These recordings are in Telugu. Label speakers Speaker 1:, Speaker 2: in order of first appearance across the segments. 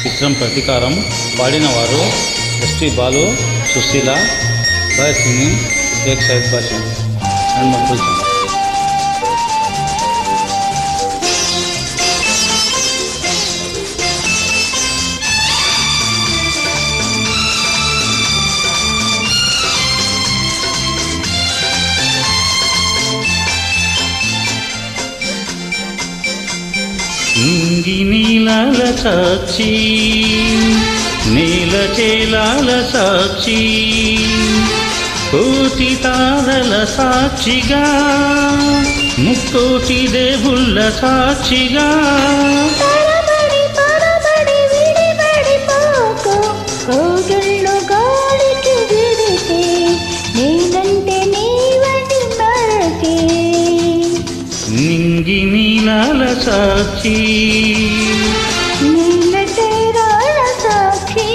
Speaker 1: చిత్రం ప్రతీకారం. పాడిన వారు ఎస్పి బాలు, సుశీల, గాయత్రిని, షేక్ సైద్ బాషా అండ్ మక్బూల్ ఖాన్. ఇంగి నీలాల సాక్షి, నీల చేలాల సాక్షి, కోటి తారల సాక్షిగా, ముక్కోటి దేవుళ్ళ సాక్షిగా, నింగి నీలాల సాక్షి,
Speaker 2: నీల తీరాల సాక్షి.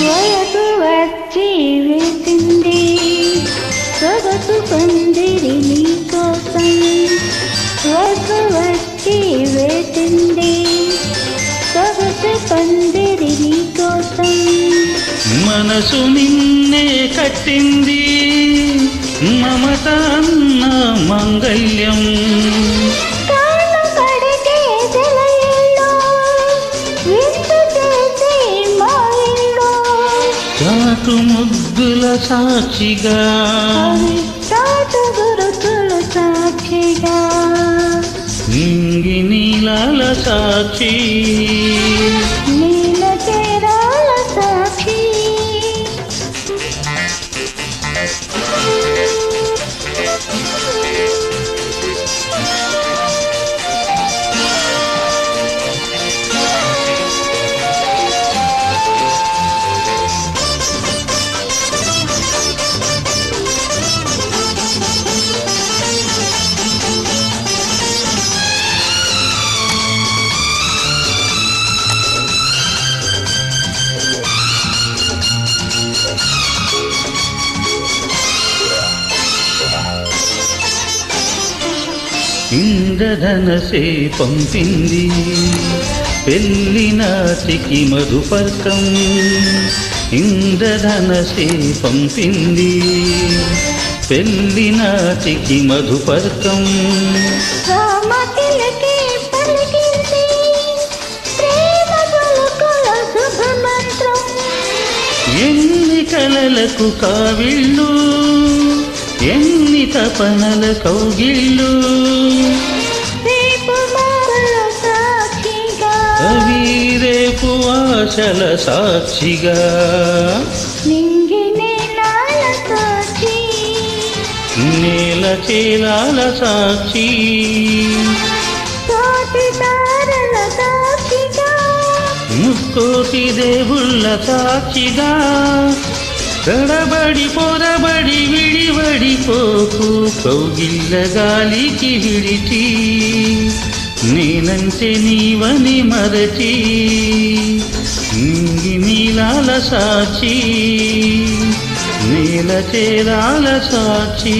Speaker 2: వయసు వచ్చి వేసింది సొగసు పందిరి నీకోసం, వయసు వచ్చి వేసింది సొగసు పందిరి నీకోసం,
Speaker 1: మనసు నిన్నే కట్టింది మమత అన్న మంగళ్యం,
Speaker 2: కాళ్ళు కడిగే జలయిల్లో విందు చేసి మా ఇల్లు,
Speaker 1: చాటు ముద్దుల సాక్షిగా,
Speaker 2: చాటు గురుతులు సాక్షిగా,
Speaker 1: నింగి నీలాల సాక్షి,
Speaker 2: నీల తీరాల సాక్షి.
Speaker 1: ఇంద్రధనసే పంపింది పెళ్లి నాటికి మధుపర్కం, ఇంద్రధనసే పంపింది పెళ్లి నాటికి మధుపర్కం,
Speaker 2: రామతిలకే పలికింది ప్రేమ పలుకుల శుభమంత్రం,
Speaker 1: ఎన్ని కలలకు కావిళ్ళు, ఎన్ని తపనల కౌగిళ్ళు,
Speaker 2: రేపు మాటల సాక్షిగా,
Speaker 1: అవి రేపు ఆశల సాక్షిగా,
Speaker 2: నింగి నీలాల సాక్షి,
Speaker 1: నేల చేలాల సాక్షి,
Speaker 2: కోటి తారల సాక్షిగా,
Speaker 1: ముక్కోటి దేవుళ్ళ సాక్షిగా, తడబడి పొరబడి విడివడిపోకు కౌగిళ్ళ గాలికి విడిచి, నేనంటే నీవని మరచి, నింగి నీలాల సాక్షి, నేల చేరాల సాక్షి.